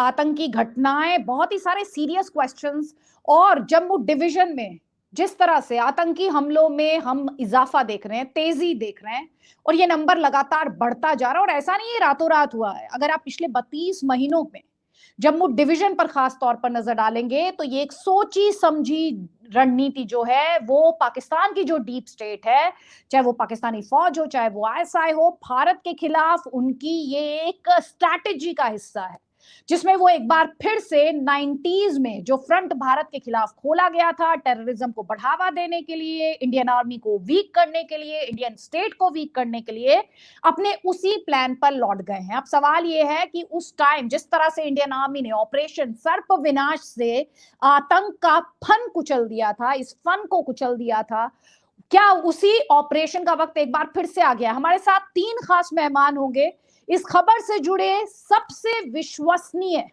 आतंकी घटनाएं, बहुत ही सारे सीरियस क्वेश्चंस, और जम्मू डिवीजन में जिस तरह से आतंकी हमलों में हम इजाफा देख रहे हैं, तेजी देख रहे हैं, और ये नंबर लगातार बढ़ता जा रहा है। और ऐसा नहीं है रातों रात हुआ है। अगर आप पिछले 32 महीनों में जम्मू डिवीजन पर खास तौर पर नजर डालेंगे तो ये एक सोची समझी रणनीति जो है वो पाकिस्तान की जो डीप स्टेट है, चाहे वो पाकिस्तानी फौज हो, चाहे वो आईएसआई हो, भारत के खिलाफ उनकी ये एक स्ट्रैटेजी का हिस्सा है, जिसमें वो एक बार फिर से 90s में जो फ्रंट भारत के खिलाफ खोला गया था टेररिज्म को बढ़ावा देने के लिए, इंडियन आर्मी को वीक करने के लिए, इंडियन स्टेट को वीक करने के लिए, अपने उसी प्लान पर लौट गए हैं। अब सवाल ये है कि उस टाइम जिस तरह से इंडियन आर्मी ने ऑपरेशन सर्प विनाश से आतंक का फन कुचल दिया था, इस फन को कुचल दिया था, क्या उसी ऑपरेशन का वक्त एक बार फिर से आ गया? हमारे साथ 3 खास मेहमान होंगे। इस खबर से जुड़े सबसे विश्वसनीय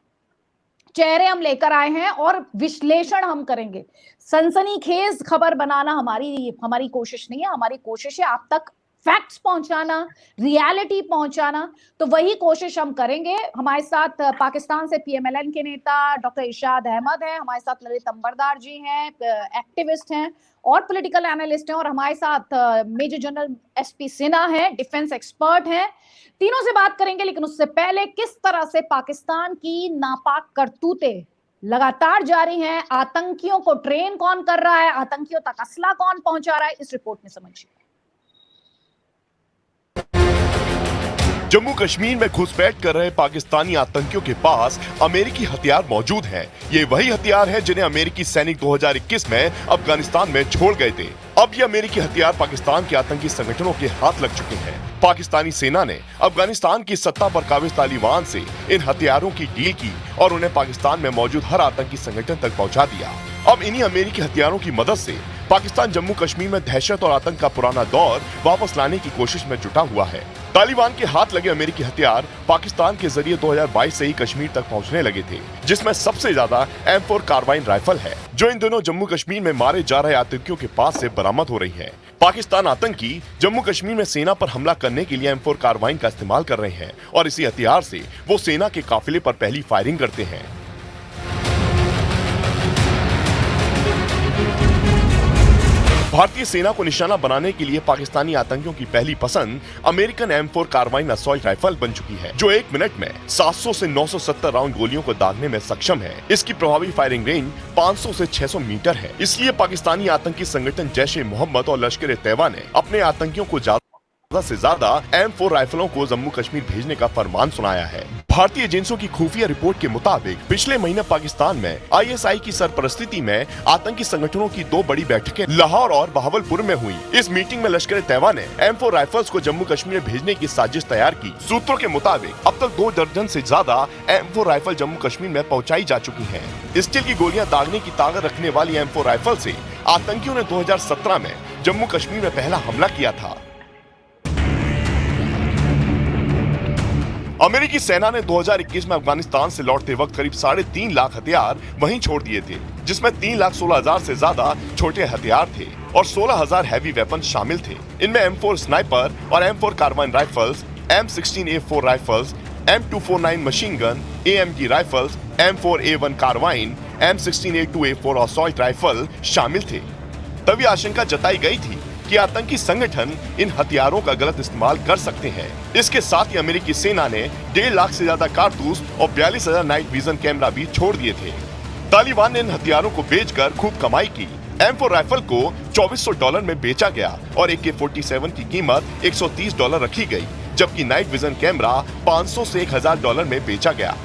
चेहरे हम लेकर आए हैं और विश्लेषण हम करेंगे। सनसनीखेज खबर बनाना हमारी कोशिश नहीं है। हमारी कोशिश है आप तक फैक्ट्स पहुंचाना, रियलिटी पहुंचाना। तो वही कोशिश हम करेंगे। हमारे साथ पाकिस्तान से पीएमएलएन के नेता डॉक्टर इरशाद अहमद हैं, हमारे साथ ललित अंबरदार जी हैं, एक्टिविस्ट हैं और पॉलिटिकल एनालिस्ट हैं, और हमारे साथ मेजर जनरल एसपी सिन्हा हैं, डिफेंस एक्सपर्ट हैं। तीनों से बात करेंगे, लेकिन उससे पहले किस तरह से पाकिस्तान की नापाक करतूतें लगातार जारी हैं, आतंकियों को ट्रेन कौन कर रहा है, आतंकियों तक असला कौन पहुंचा रहा है, इस रिपोर्ट में समझिए। जम्मू कश्मीर में घुसपैठ कर रहे पाकिस्तानी आतंकियों के पास अमेरिकी हथियार मौजूद हैं। ये वही हथियार है जिन्हें अमेरिकी सैनिक 2021 में अफगानिस्तान में छोड़ गए थे। अब ये अमेरिकी हथियार पाकिस्तान के आतंकी संगठनों के हाथ लग चुके हैं। पाकिस्तानी सेना ने अफगानिस्तान की सत्ता पर काबिज तालिबान से इन हथियारों की डील की और उन्हें पाकिस्तान में मौजूद हर आतंकी संगठन तक पहुंचा दिया। अब इन्हीं अमेरिकी हथियारों की मदद से पाकिस्तान जम्मू कश्मीर में दहशत और आतंक का पुराना दौर वापस लाने की कोशिश में जुटा हुआ है। तालिबान के हाथ लगे अमेरिकी हथियार पाकिस्तान के जरिए 2022 से ही कश्मीर तक पहुंचने लगे थे, जिसमें सबसे ज्यादा M4 कार्बाइन राइफल है, जो इन दिनों जम्मू कश्मीर में मारे जा रहे आतंकियों के पास से बरामद हो रही है। पाकिस्तान आतंकी जम्मू कश्मीर में सेना पर हमला करने के लिए M4 कार्बाइन का इस्तेमाल कर रहे हैं और इसी हथियार से वो सेना के काफिले पर पहली फायरिंग करते हैं। भारतीय सेना को निशाना बनाने के लिए पाकिस्तानी आतंकियों की पहली पसंद American M4 carbene assault rifle बन चुकी है, जो 1 मिनट में 700 से 970 राउंड गोलियों को दागने में सक्षम है। इसकी प्रभावी फायरिंग रेंज 500 से 600 मीटर है। इसलिए पाकिस्तानी आतंकी संगठन जैश-ए-मोहम्मद और लश्कर-ए-तैयबा ने अपने आतंकियों को ज्यादा से ज्यादा M4 राइफलों को जम्मू कश्मीर भेजने का फरमान सुनाया है। भारतीय एजेंसियों की खुफिया रिपोर्ट के मुताबिक पिछले महीने पाकिस्तान में आईएसआई की सरपरस्ती में आतंकी संगठनों की 2 बड़ी बैठकें लाहौर और बहावलपुर में हुई। इस मीटिंग में लश्कर-ए-तैयबा ने M4 राइफल्स को जम्मू कश्मीर भेजने की साजिश तैयार की। सूत्रों के मुताबिक अब तक 2 दर्जन से ज्यादा M4 राइफल जम्मू कश्मीर में पहुँचाई जा चुकी है। स्टील की गोलियां दागने की ताकत रखने वाली M4 राइफल से आतंकियों ने 2017 में जम्मू कश्मीर में पहला हमला किया था। अमेरिकी सेना ने 2021 में अफगानिस्तान से लौटते वक्त करीब 3.5 लाख हथियार वहीं छोड़ दिए थे, जिसमें 3,16,000 से ज्यादा छोटे हथियार थे और 16,000 हैवी वेपन शामिल थे। इनमें M4 स्नाइपर और M4 carbine rifles, M16A4 rifles, M249 machine gun, AMG rifles, M4A1 carbine, M16A2A4 assault rifle शामिल थे। तभी आशंका जताई गई थी कि आतंकी संगठन इन हथियारों का गलत इस्तेमाल कर सकते हैं। इसके साथ ही अमेरिकी सेना ने 1.5 लाख से ज्यादा कारतूस और 42,000 नाइट विजन कैमरा भी छोड़ दिए थे। तालिबान ने इन हथियारों को बेचकर खूब कमाई की। M4 राइफल को $2400 में बेचा गया और AK-47 की कीमत $130 रखी गई, जबकि नाइट विजन कैमरा $500 से $1000 में बेचा गया।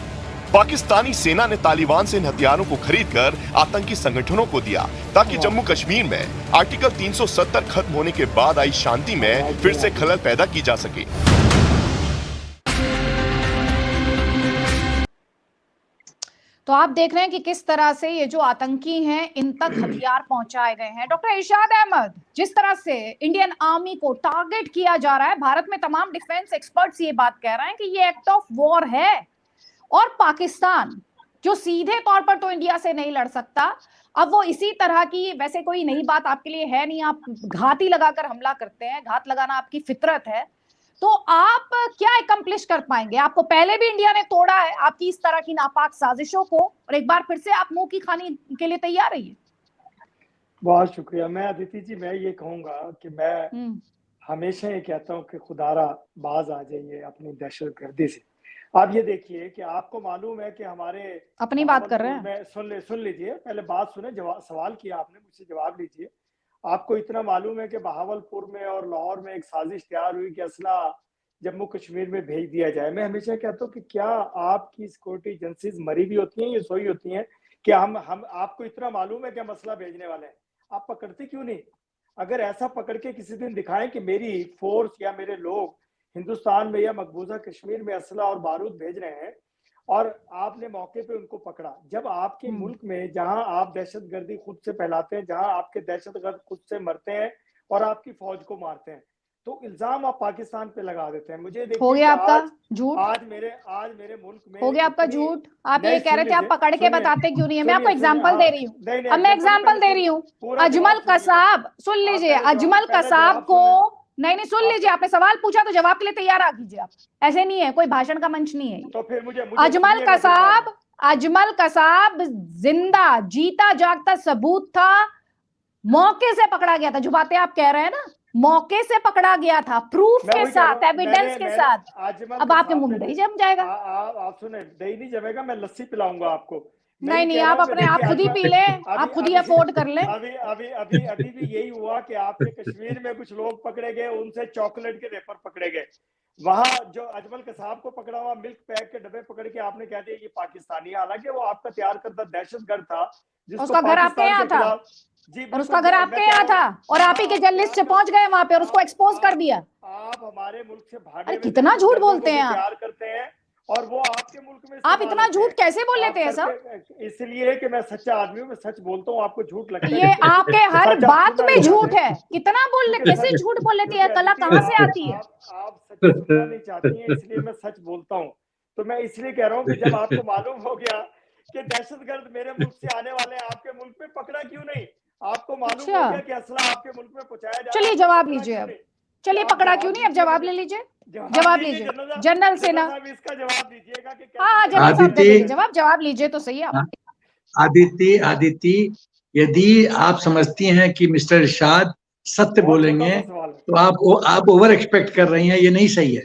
पाकिस्तानी सेना ने तालिबान से इन हथियारों को खरीदकर आतंकी संगठनों को दिया, ताकि जम्मू कश्मीर में आर्टिकल 370 खत्म होने के बाद आई शांति में फिर से खलल पैदा की जा सके। तो आप देख रहे हैं कि किस तरह से ये जो आतंकी हैं इन तक हथियार पहुंचाए गए हैं। डॉक्टर इरशाद अहमद, जिस तरह से इंडियन आर्मी को टारगेट किया जा रहा है, भारत में तमाम डिफेंस एक्सपर्ट्स ये बात कह रहे हैं कि ये एक्ट ऑफ वॉर है और पाकिस्तान जो सीधे तौर पर तो इंडिया से नहीं लड़ सकता, अब वो इसी तरह की, वैसे कोई नई बात आपके लिए है नहीं, आप घात ही लगाकर हमला करते हैं, घात लगाना आपकी फितरत है, तो आप क्या एकम्प्लिश कर पाएंगे? आपको पहले भी इंडिया ने तोड़ा है आपकी इस तरह की नापाक साजिशों को, और एक बार फिर से आप मुंह की खानी के लिए तैयार रहिए। बहुत शुक्रिया। मैं अदिति जी, मैं ये कहूंगा कि मैं हमेशा ये कहता हूँ कि खुदारा बाज आ जाइए अपनी दहशतगर्दी से। आप ये देखिए कि आपको मालूम है कि हमारे अपनी बात कर रहे हैं, सुन लीजिए, पहले बात सुने, सवाल किया आपने मुझसे, जवाब लीजिए। आपको इतना मालूम है कि बहावलपुर में और लाहौर में एक साजिश तैयार हुई कि असला जम्मू कश्मीर में भेज दिया जाए। मैं हमेशा कहता हूँ कि क्या आपकी सिक्योरिटी एजेंसीज मरी भी होती हैं या सोई होती हैं? कि हम आपको इतना मालूम है कि हम असला भेजने वाले हैं, आप पकड़ते क्यों नहीं? अगर ऐसा पकड़ के किसी दिन दिखाएं कि मेरी फोर्स या मेरे लोग हिंदुस्तान में या मकबूजा कश्मीर में असला और बारूद भेज रहे हैं और आपने मौके पे उनको पकड़ा, जब आपके मुल्क में जहां आप दहशतगर्दी खुद से फैलाते हैं, जहां आपके दहशतगर्द खुद से मरते हैं और आपकी फौज को मारते हैं, तो इल्जाम आप पाकिस्तान पे लगा देते हैं। मुझे देखिए, हो गया आपका झूठ, आज मेरे मुल्क में हो गया आपका झूठ। आप ये कह रहे थे आप पकड़ के बताते क्यों नहीं है? मैं आपको एग्जांपल दे रही हूँ, अब मैं एग्जांपल दे रही हूँ। अजमल कसाब, सुन लीजिए, अजमल कसाब को, नहीं सुन लीजिए, आपने सवाल पूछा तो जवाब के लिए तैयार आ कीजिए आप, ऐसे नहीं है, कोई भाषण का मंच नहीं है। तो फिर मुझे अजमल कसाब जिंदा जीता जागता सबूत था, मौके से पकड़ा गया था। जो बातें आप कह रहे हैं ना, मौके से पकड़ा गया था, प्रूफ के साथ, एविडेंस के साथ। अब आपके मुंह में दही जम जाएगा। आप सुने, दही नहीं जमेगा, मैं लस्सी पिलाऊंगा आपको। नहीं, आप अपने आप खुद ही पी ले, आप खुद ही अफोर्ड कर ले। अभी भी यही हुआ कि आपके कश्मीर में कुछ लोग पकड़े गए, उनसे चॉकलेट के रेपर पकड़े गए। वहां जो अजमल कसाब को पकड़ा हुआ मिल्क पैक के डब्बे पकड़ के आपने कह दिया ये पाकिस्तानी है, हालांकि वो आपका तैयार करता दहशतगर्द था, उसका घर आपके यहाँ था, और उसका घर आपके यहाँ था, और आप ही के जर्नलिस्ट से पहुंच गए वहां पे और उसको एक्सपोज कर दिया। आप हमारे मुल्क से भागने कितना झूठ बोलते हैं आप, प्यार करते हैं, और वो आपके मुल्क में आप इतना झूठ कैसे बोल लेते हैं सर? इसलिए कि मैं सच्चा आदमी हूँ, मैं सच बोलता हूँ, आपको झूठ लगता है। ये आपके हर बात में झूठ है, कितना बोल ले, कैसे झूठ बोल लेती है, कला कहाँ से आती है? आप सच सुनना नहीं चाहती हैं, इसलिए मैं सच बोलता हूँ। तो मैं इसलिए कह रहा हूँ कि जब आपको मालूम हो गया कि दहशतगर्द मेरे मुल्क से आने वाले हैं, आपके मुल्क में पकड़ा क्यों नहीं? आपको मालूम हो गया कि असला आपके मुल्क में पहुंचाया जा रहा है, चलिए जवाब लीजिए अब, चलिए पकड़ा क्यों नहीं, अब जवाब ले लीजिए, जवाब लीजिए जनरल से ना। इसका जवाब दीजिएगा कि हाँ, जनरल साहब दे दीजिए जवाब लीजिए तो सही आप। आदिति, यदि आप समझती हैं कि मिस्टर इरशाद सत्य बोलेंगे तो आप ओवर एक्सपेक्ट कर रही हैं, ये नहीं सही है।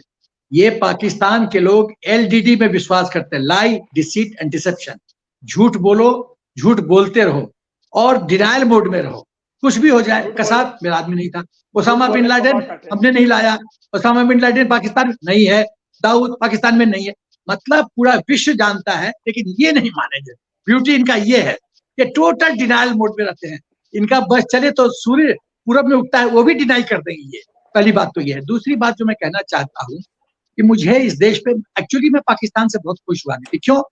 ये पाकिस्तान के लोग LDD में विश्वास करते हैं, लाई, डिसीट एंड डिसेप्शन। झूठ बोलो, झूठ बोलते रहो और डिनायल मोड में रहो, कुछ भी हो जाए। कसाब मेरा आदमी नहीं था, ओसामा बिन लादेन हमने नहीं लाया, ओसामा बिन लादेन पाकिस्तान में नहीं है, दाऊद पाकिस्तान में नहीं है। मतलब पूरा विश्व जानता है, लेकिन ये नहीं मानेंगे। ब्यूटी इनका ये है कि टोटल डिनायल मोड में रहते हैं। इनका बस चले तो सूर्य पूरब में उगता है, वो भी डिनाई कर देंगे। ये पहली बात तो ये है। दूसरी बात जो मैं कहना चाहता हूँ कि मुझे इस देश पे, एक्चुअली मैं पाकिस्तान से बहुत खुश हुआ थी। क्यों?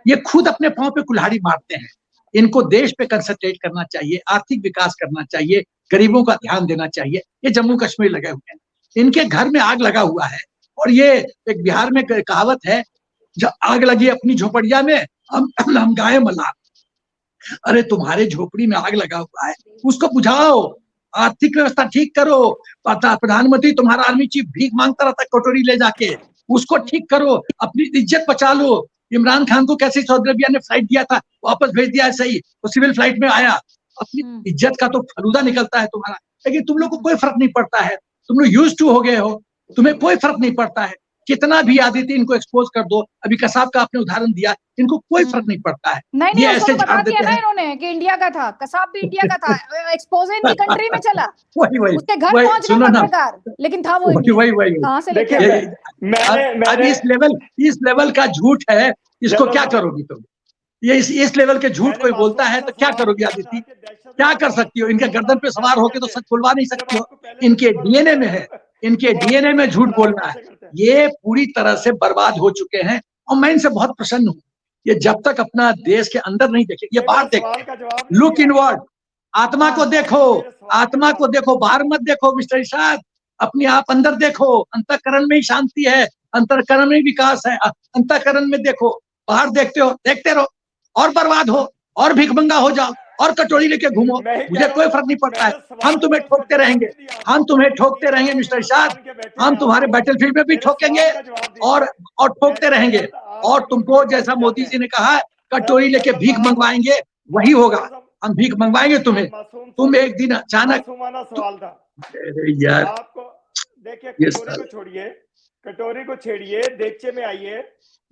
ये खुद अपने पांव पे कुल्हाड़ी मारते हैं। इनको देश पे कंसंट्रेट करना चाहिए, आर्थिक विकास करना चाहिए, गरीबों का ध्यान देना चाहिए। ये जम्मू कश्मीर लगे हुए हैं, इनके घर में आग लगा हुआ है। और ये एक बिहार में कहावत है, जब आग लगी अपनी झोपड़िया में हम गाये मल्हार। अरे तुम्हारे झोपड़ी में आग लगा हुआ है, उसको बुझाओ, आर्थिक व्यवस्था ठीक करो। प्रधानमंत्री तुम्हारा आर्मी चीफ भीख मांगता रहता है कटोरी ले जाके, उसको ठीक करो, अपनी इज्जत बचा लो। इमरान खान को कैसे सऊदी अरबिया ने फ्लाइट दिया था, वापस भेज दिया, सही, वो सिविल फ्लाइट में आया। अपनी इज्जत का तो फलूदा निकलता है तुम्हारा, लेकिन तुम लोग को कोई फर्क नहीं पड़ता है। तुम लोग यूज्ड टू हो गए हो, तुम्हें कोई फर्क नहीं पड़ता है। कितना भी आदित्य इनको एक्सपोज कर दो, अभी कसाब का आपने उदाहरण दिया, इनको कोई फर्क नहीं पड़ता है। नहीं, ये ऐसे बता दिया ना इन्होंने कि इंडिया का था, कसाब भी इंडिया का था, एक्सपोज इनकी कंट्री में चला, वही उसके घर पहुंच गए पत्रकार, लेकिन था वो वही कहां से लेके आए? अब इस लेवल का झूठ है, इसको क्या करोगी तुम? ये इस लेवल के झूठ कोई बोलता है तो क्या करोगी आदित्य? क्या कर सकती हो? इनके गर्दन पे सवार होके तो सच खुलवा नहीं सकती हो। इनके डीएनए में है, इनके डीएनए में झूठ बोलना है। ये पूरी तरह से बर्बाद हो चुके हैं और मैं इनसे बहुत प्रसन्न हूँ। ये जब तक अपना देश के अंदर नहीं देखे, ये बाहर देखे, लुक इनवर्ड, आत्मा को देखो, आत्मा को देखो, बाहर मत देखो मिस्टर इरशाद, अपने आप अंदर देखो। अंतःकरण में ही शांति है, अंतःकरण में ही विकास है, अंतःकरण में देखो। बाहर देखते हो, देखते रहो और बर्बाद हो और भिखमंगा हो जाओ। और कटोरी लेके घूमो, मुझे कोई फर्क नहीं पड़ता है। हम तुम्हें ठोकते रहेंगे, हम तुम्हें ठोकते रहेंगे मिस्टर इरशाद, हम तुम्हारे बैटलफील्ड में भी ठोकेंगे और ठोकते रहेंगे। और तुमको जैसा मोदी जी ने कहा कटोरी लेके भीख मंगवाएंगे, वही होगा। हम भीख मंगवाएंगे तुम्हें। तुम एक दिन अचानक सवाल था यार, आपको। देखिए, कटोरी को छोड़िए, कटोरी को छेड़िए, देगचे में आइए,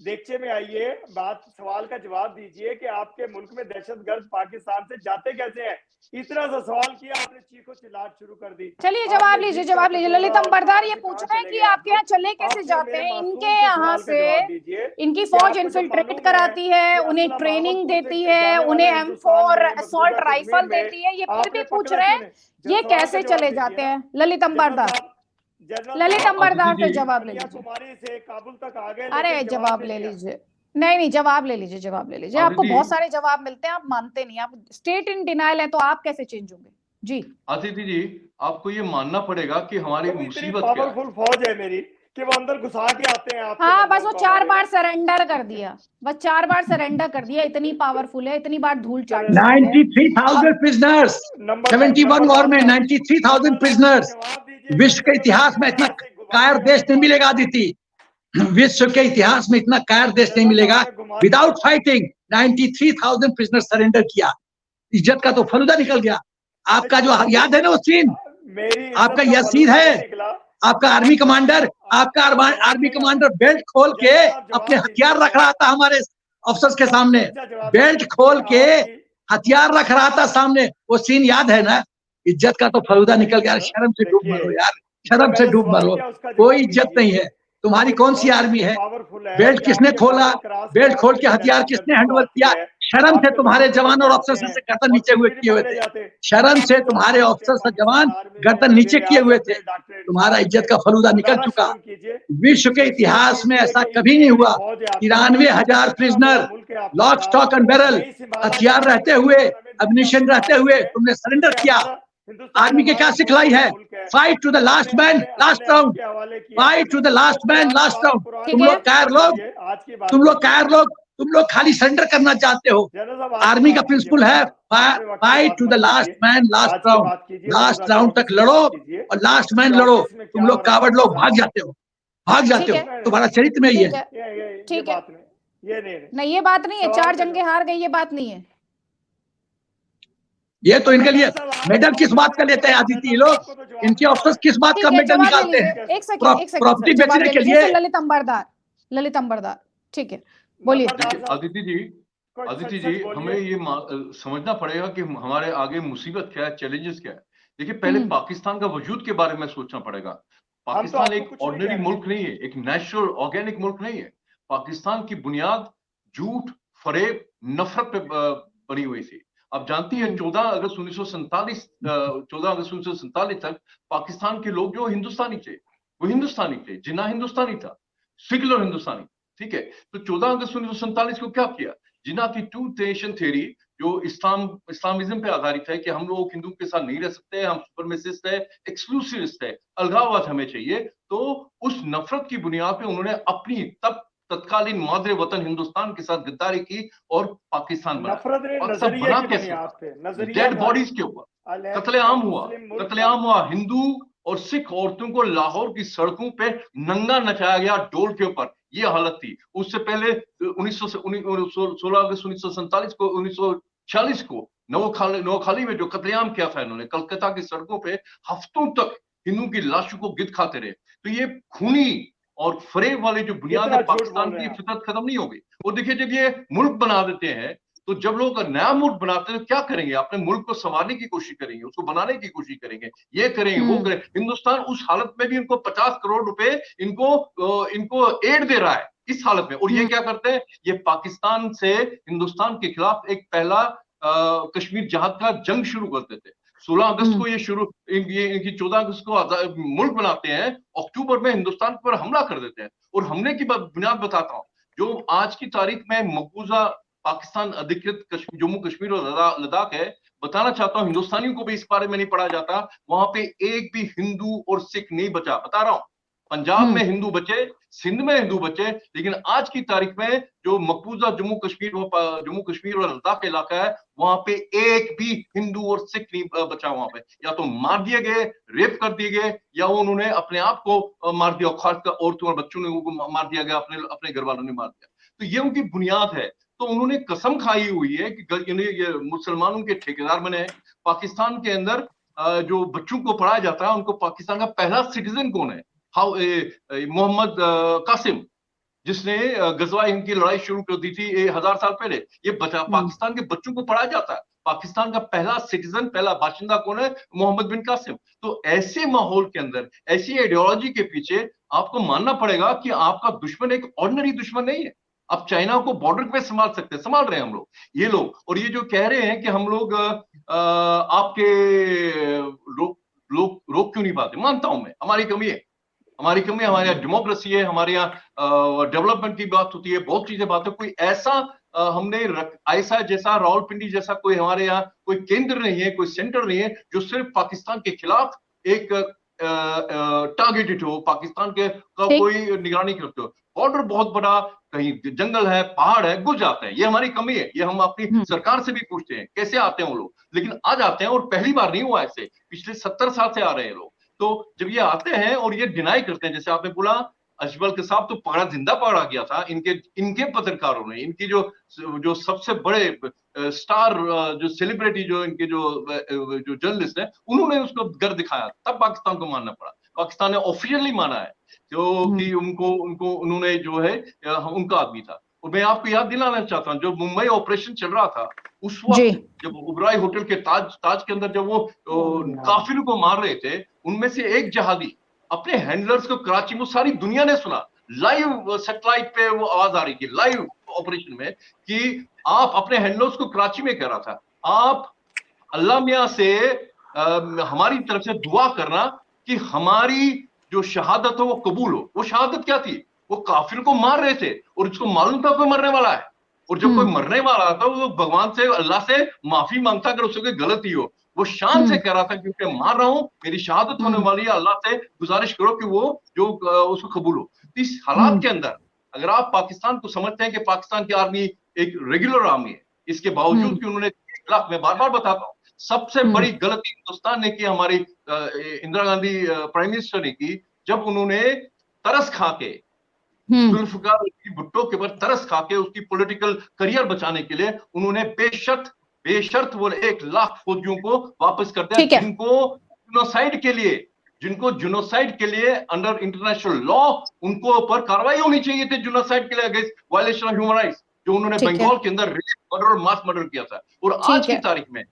देगचे में आइए, बात सवाल का जवाब दीजिए कि आपके मुल्क में दहशतगर्द पाकिस्तान से जाते कैसे हैं। इतना सा सवाल किया आपने, चीखो चिल्लाहट शुरू कर दी। चलिए जवाब लीजिए, जवाब लीजिए। ललित अंबरदार ये पूछ रहे हैं कि आपके यहाँ चले कैसे जाते हैं। इनके यहाँ से इनकी फौज इन्फिल्ट्रेट कराती है, उन्हें ट्रेनिंग देती है, उन्हें M4 असॉल्ट राइफल देती है, ये फिर भी पूछ रहे हैं ये कैसे चले जाते हैं। ललित अंबरदार, ललित अंबरदार से जवाब ले लीजिए। से काबुल तक आ गए। अरे जवाब ले लीजिए, नहीं जवाब ले लीजिए, जवाब ले लीजिए। आपको बहुत सारे जवाब मिलते हैं, आप मानते नहीं, आप स्टेट इन डिनाइल है, तो आप कैसे चेंज होंगे। जी अदिति जी, आपको ये मानना पड़ेगा कि हमारी मुसीबत क्या है। पावरफुल फौज है मेरी कि वो अंदर घुसा के आते हैं। हाँ, बस वो 4 बार सरेंडर कर दिया, बस 4 बार सरेंडर कर दिया, इतनी पावरफुल है, इतनी बार धूल चाट 93,000 प्रिजनर्स, 71 वॉर में 93,000 प्रिजनर्स। विश्व के इतिहास में इतना कायर देश नहीं मिलेगा आदिति, विश्व के इतिहास में इतना कायर देश नहीं मिलेगा। विदाउट फाइटिंग 93,000 प्रिजनर सरेंडर किया। इज्जत का तो फलूदा निकल गया। आपका जो याद है ना वो सीन, आपका यह सीन है, आपका army commander, army commander belt खोल के अपने हथियार रख रहा था हमारे अफसर्स के सामने, बेल्ट खोल के हथियार रख रहा था सामने, वो सीन याद है ना। इज्जत का तो फलूदा निकल गया। शर्म से डूब मरो यार, शर्म से डूब मरो, कोई इज्जत नहीं है तुम्हारी। कौन सी आर्मी है? बेल्ट किसने खोला? बेल्ट खोल के हथियार किसने हैंडओवर किया? शर्म से तुम्हारे जवान और अफसर से गर्दन नीचे हुए किए हुए थे। शर्म से तुम्हारे अफसर से जवान गर्दन नीचे किए हुए थे। तुम्हारा इज्जत का फलूदा निकल चुका। विश्व के इतिहास में ऐसा कभी नहीं हुआ। 93,000 prisoner, lock stock and barrel, हथियार रहते हुए, एम्युनिशन रहते हुए तुमने सरेंडर किया। आर्मी के क्या सिखलाई है? Fight to the last man last round, fight to the last man last round. तुम लोग कायर लोग, तुम लोग खाली सरेंडर करना चाहते हो। आर्मी का प्रिंसिपल है fight to the last man last round, last round तक लड़ो और लास्ट मैन लड़ो। तुम लोग कावड़ लोग भाग जाते हो, तुम्हारा चरित्र में ये है। ठीक है, नहीं ये बात नहीं है, 4 जंगे हार गई, ये बात नहीं है। ये तो इनके लिए मेडल किस बात का लेते हैं आदिति ये लोग? इनके अफसर किस बात का मेडल निकालते हैं? एक सेकंड प्रॉपर्टी बेचने के लिए। ललित अंबरदार, ठीक है, बोलिए। आदिति जी, हमें ये समझना पड़ेगा कि हमारे आगे मुसीबत क्या है, चैलेंजेस क्या है। देखिए, पहले पाकिस्तान का वजूद के बारे में सोचना पड़ेगा। पाकिस्तान एक ऑर्डिनरी मुल्क नहीं है, एक नेचुरल ऑर्गेनिक मुल्क नहीं है। पाकिस्तान की बुनियाद झूठ, फरेब, नफरत पे बनी हुई थी। आप जानती हैं 14 अगस्त 1947 तक पाकिस्तान के लोग जो हिंदुस्तानी थे वो हिंदुस्तानी थे, जिन्ना हिंदुस्तानी था, सेक्युलर हिंदुस्तानी, ठीक है। तो 14 अगस्त 1947 को क्या किया? जिन्ना की टू नेशन थ्योरी जो इस्लामिज्म पे आधारित है कि हम लोग हिंदू के साथ नहीं रह सकते, हम सुपरमेसिस्ट है, एक्सक्लूसिविस्ट है, अलगाववाद हमें चाहिए। तो उस नफरत की बुनियाद पे उन्होंने अपनी तत्कालीन मादरे वतन हिंदुस्तान के साथ गद्दारी की और पाकिस्तान बना कैसे? डेड बॉडीज के ऊपर कत्लेआम हुआ। हिंदू और सिख औरतों को लाहौर की सड़कों पे नंगा नचाया गया डोल के ऊपर, ये हालत थी। उससे पहले 16 अगस्त 1946 को नोखाली में जो कत्लेआम किया था इन्होंने, कलकत्ता की सड़कों पे हफ्तों तक हिंदू की लाशों को गिद्ध खाते रहे। तो ये खूनी और फरेब वाले जो बुनियाद है पाकिस्तान की, फितरत खत्म नहीं होगी। और देखिए, जब ये मुल्क बना देते हैं तो जब लोग नया मुल्क बनाते हैं तो क्या करेंगे? अपने मुल्क को संभालने की कोशिश करेंगे, उसको बनाने की कोशिश करेंगे, ये करेंगे, वो करेंगे। हिंदुस्तान उस हालत में भी इनको 50 करोड़ रुपए इनको एड दे रहा है इस हालत में। और ये क्या करते हैं? ये पाकिस्तान से हिंदुस्तान के खिलाफ एक पहला कश्मीर जहाद का जंग शुरू करते थे। 16 अगस्त को इनकी 14 अगस्त को मुल्क बनाते हैं, अक्टूबर में हिंदुस्तान पर हमला कर देते हैं। और हमले की बुनियाद बताता हूँ, जो आज की तारीख में मकबूजा पाकिस्तान अधिकृत जम्मू कश्मीर और लद्दाख है, बताना चाहता हूँ हिंदुस्तानियों को भी इस बारे में नहीं पढ़ा जाता। वहां पे एक भी हिंदू और सिख नहीं बचा, बता रहा हूँ। पंजाब में हिंदू बचे, सिंध में हिंदू बचे, लेकिन आज की तारीख में जो मकबूजा जम्मू कश्मीर और लद्दाख का इलाका है, वहां पे एक भी हिंदू और सिख नहीं बचा। वहां पे या तो मार दिए गए, रेप कर दिए गए, या उन्होंने अपने आप को मार दिया, खासकर औरतों और बच्चों ने मार दिया गया, अपने घर वालों ने मार दिया। तो ये उनकी बुनियाद है। तो उन्होंने कसम खाई हुई है कि ये मुसलमानों के ठेकेदार बने हैं। पाकिस्तान के अंदर जो बच्चों को पढ़ाया जाता है, उनको पाकिस्तान का पहला सिटीजन कौन है? मोहम्मद कासिम, जिसने गजवा हिंद की लड़ाई शुरू कर दी थी 1000 साल पहले। ये पाकिस्तान के बच्चों को पढ़ाया जाता है। पाकिस्तान का पहला सिटीजन, पहला बाशिंदा कौन है? मोहम्मद बिन कासिम। तो ऐसे माहौल के अंदर, ऐसी आइडियोलॉजी के पीछे आपको मानना पड़ेगा कि आपका दुश्मन एक ऑर्डिनरी दुश्मन नहीं है। अब चाइना को बॉर्डर पे संभाल सकते हैं, संभाल रहे हैं हम लोग, ये लोग। और ये जो कह रहे हैं कि हम लोग आपके रोक क्यों नहीं पाते, मानता हूं मैं, हमारी कमी है, हमारी यहाँ डेमोक्रेसी है, हमारे यहाँ डेवलपमेंट की बात होती है, बहुत चीजें बात है। कोई ऐसा हमने ऐसा जैसा रावलपिंडी जैसा कोई हमारे यहाँ कोई केंद्र नहीं है, कोई सेंटर नहीं है जो सिर्फ पाकिस्तान के खिलाफ एक टारगेटेड हो, पाकिस्तान के का कोई निगरानी करते हो। बॉर्डर बहुत बड़ा, कहीं जंगल है, पहाड़ है, घुस जाते हैं। ये हमारी कमी है, ये हम अपनी सरकार से भी पूछते हैं कैसे आते हैं वो लोग, लेकिन आ जाते हैं। और पहली बार नहीं हुआ ऐसे, पिछले 70 साल से आ रहे हैं लोग। तो जब ये आते हैं और ये डिनाई करते हैं, जैसे आपने बोला अजमल के साहब तो पकड़ा, जिंदा पकड़ा गया था, इनके पत्रकारों ने, इनकी जो सबसे बड़े स्टार जो सेलिब्रिटी जो इनके जो जर्नलिस्ट है, उन्होंने उसको घर दिखाया, तब पाकिस्तान को मानना पड़ा। पाकिस्तान ने ऑफिशियली माना है कि उनको उन्होंने जो है उनका आदमी था। और मैं आपको याद दिलाना चाहता हूँ, जब मुंबई ऑपरेशन चल रहा था उस वक्त, जब ओबराय होटल के ताज के अंदर जब वो काफिलों को मार रहे थे, उनमें से एक जहादी अपने हैंडलर्स को कराची में, सारी दुनिया ने सुना, लाइव सैटेलाइट पे वो आवाज आ रही थी, लाइव ऑपरेशन में, कि आप अपने हैंडलर्स को कराची में कह रहा था, आप अल्लाह मियां से हमारी तरफ से दुआ करना कि हमारी जो शहादत हो वो कबूल हो। वो शहादत क्या थी? वो काफिर को मार रहे थे और उसको मालूम था कोई मरने वाला है, और जब कोई मरने वाला था वो भगवान से, अल्लाह से माफी मांगता अगर उससे कोई गलती हो। वो शान से कह रहा था क्योंकि मार रहा हूं, मेरी शहादत होने वाली है, अल्लाह से गुजारिश करो कि वो जो उसको कबूल हो। इस हालात के अंदर अगर आप पाकिस्तान को समझते हैं कि पाकिस्तान की आर्मी एक रेगुलर आर्मी है, इसके बावजूद कि उन्होंने, मैं बार बार बताता हूँ, सबसे बड़ी गलती हिंदुस्तान ने की, हमारी इंदिरा गांधी प्राइम मिनिस्टर ने की, जब उन्होंने तरस खा के जुल्फिकार भुट्टो के ऊपर तरस खा के उसकी पॉलिटिकल करियर बचाने के लिए उन्होंने बेशर्त वो 1 लाख फौजियों को वापस कर दिया, जिनको जुनोसाइड के लिए अंडर इंटरनेशनल लॉ उनको ऊपर कार्रवाई होनी चाहिए थी, जुनोसाइड के लिए against violation of human rights, जो उन्होंने बंगाल के अंदर रेप, मर्डर और मास मर्डर किया था। और आज की तारीख में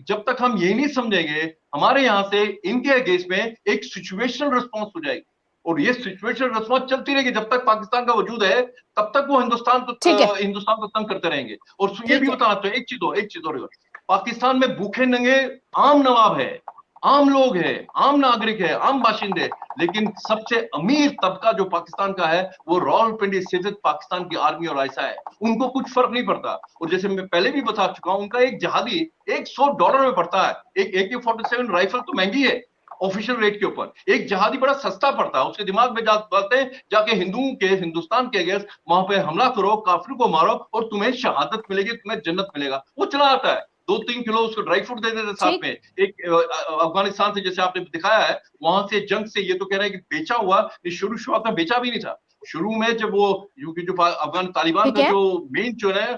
जब तक हम ये नहीं समझेंगे, हमारे यहाँ से इनके अगेंस्ट में एक सिचुएशनल रिस्पॉन्स हो जाएगी, और ये सिचुएशनल रिस्पॉन्स चलती रहेगी जब तक पाकिस्तान का वजूद है, तब तक वो हिंदुस्तान को तंग करते रहेंगे। और ये भी बताना चाहिए, एक चीज और, पाकिस्तान में भूखे नंगे आम नवाब है, आम लोग है, आम नागरिक है, आम बाशिंदे, लेकिन सबसे अमीर तबका जो पाकिस्तान का है वो रावलपिंडी स्थित पाकिस्तान की आर्मी और ऐसा है, उनको कुछ फर्क नहीं पड़ता। और जैसे मैं पहले भी बता चुका हूं, उनका एक जहादी $100 में पड़ता है। एक AK-47 राइफल तो महंगी है ऑफिशियल रेट के ऊपर, एक जहादी बड़ा सस्ता पड़ता है। उसके दिमाग में जाते हैं जाके हिंदुस्तान के अगेंस्ट वहां पे हमला करो, काफिर को मारो और तुम्हें शहादत मिलेगी, तुम्हें जन्नत मिलेगा। वो चला आता है, 2-3 किलो उसको ड्राई फ्रूट दे देते साथ में। एक अफगानिस्तान से जैसे आपने दिखाया है, वहां से जंग से, ये तो कह रहे हैं कि बेचा हुआ, शुरुआत में बेचा भी नहीं था। शुरू में जब वो जो अफगान तालिबान का जो मेन जो है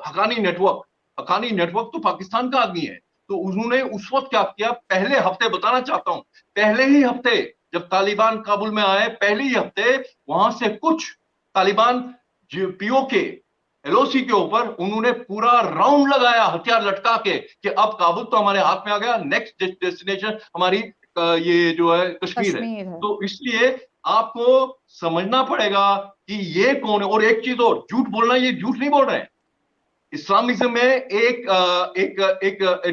हकानी नेटवर्क तो पाकिस्तान का आदमी है, तो उन्होंने उस वक्त क्या किया, पहले हफ्ते बताना चाहता हूं, पहले ही हफ्ते जब तालिबान काबुल में आए, पहले ही हफ्ते वहां से कुछ तालिबान POK LOC के ऊपर उन्होंने पूरा राउंड लगाया हथियार लटका के कि अब काबुल तो हमारे हाथ में आ गया, नेक्स्ट डेस्टिनेशन हमारी ये जो है कश्मीर है। तो इसलिए आपको समझना पड़ेगा कि ये कौन है। और एक चीज और, झूठ बोलना, ये झूठ नहीं बोल रहे हैं। इस्लामिज्म में एक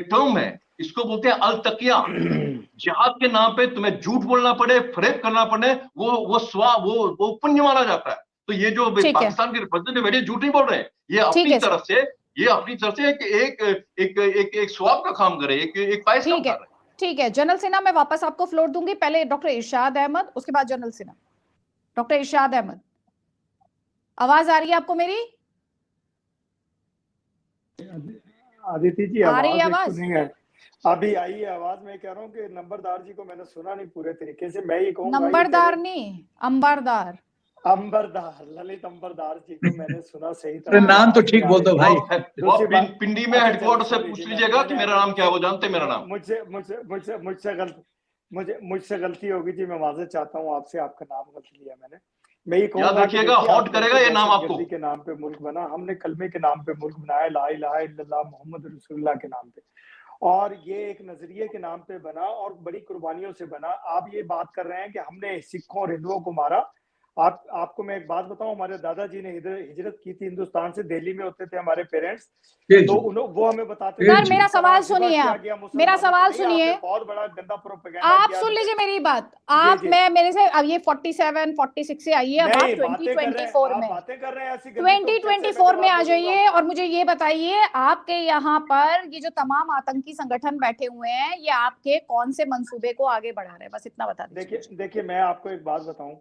टर्म है, इसको बोलते हैं अल तकिया। जिहाद के नाम पे तुम्हें झूठ बोलना पड़े, फरेब करना पड़े, वो पुण्य माना जाता है। तो ये जो पाकिस्तान के रिप्रेजेंटेटिव झूठ नहीं बोल रहे हैं, ये अपनी तरफ से एक स्वाब का काम करे, एक पायस काम कर रहे हैं। ठीक है, जनरल सिन्हा मैं वापस आपको फ्लोर दूंगी, पहले डॉक्टर इरशाद अहमद, उसके बाद जनरल सिन्हा। डॉक्टर इरशाद अहमद, आवाज आ रही है आपको मेरी? आदिति जी आ रही है आवाज आवाज? नहीं है, अभी आई है आवाज। मैं कह रहा हूँ कि नंबरदार जी को मैंने सुना नहीं पूरे तरीके से। मैं ये कहूँगा नंबरदार नहीं, अंबरदार, अंबरदार, ललित अंबरदार जी को मैंने सुना सही तरह। नाम तो ठीक बोल दो भाई। पिंडी में हेडक्वार्टर से पूछ लीजिएगा कि मेरा नाम क्या है, वो जानते मेरा नाम। मुझसे गलती होगी जी, मैं माजरत चाहता हूँ आपसे, आपका नाम गलत लिया मैंने। मैं ये कहूँगा याद रखिएगा, हॉट करेगा ये नाम आपको। के नाम पे मुल्क बना, हमने कलमे के नाम पे मुल्क बनाया, ला इलाहा इल्लल्लाह मोहम्मद रसूलुल्लाह के नाम पे, और ये एक नजरिए के नाम पे बना और बड़ी कुर्बानियों से बना। आप ये बात कर रहे हैं कि हमने सिखों और हिंदुओं को मारा। आपको मैं एक बात बताऊं, हमारे दादाजी ने हिजरत की थी हिंदुस्तान से, दिल्ली में होते थे हमारे पेरेंट्स, तो वो हमें बताते थे। मेरा सवाल सुनिए, आप मेरा सवाल सुनिए, बहुत बड़ा गंदा प्रोपेगेंडा आप सुन लीजिए मेरी बात। आप मैं मेरे से अब ये 47 46 से आइए, अब आप 2024 में 2024 में आ जाइए और मुझे ये बताइए, आपके यहाँ पर ये जो तमाम आतंकी संगठन बैठे हुए हैं, ये आपके कौन से मंसूबे को आगे बढ़ा रहे हैं? बस इतना बता दीजिए। देखिए मैं आपको एक बात बताऊं,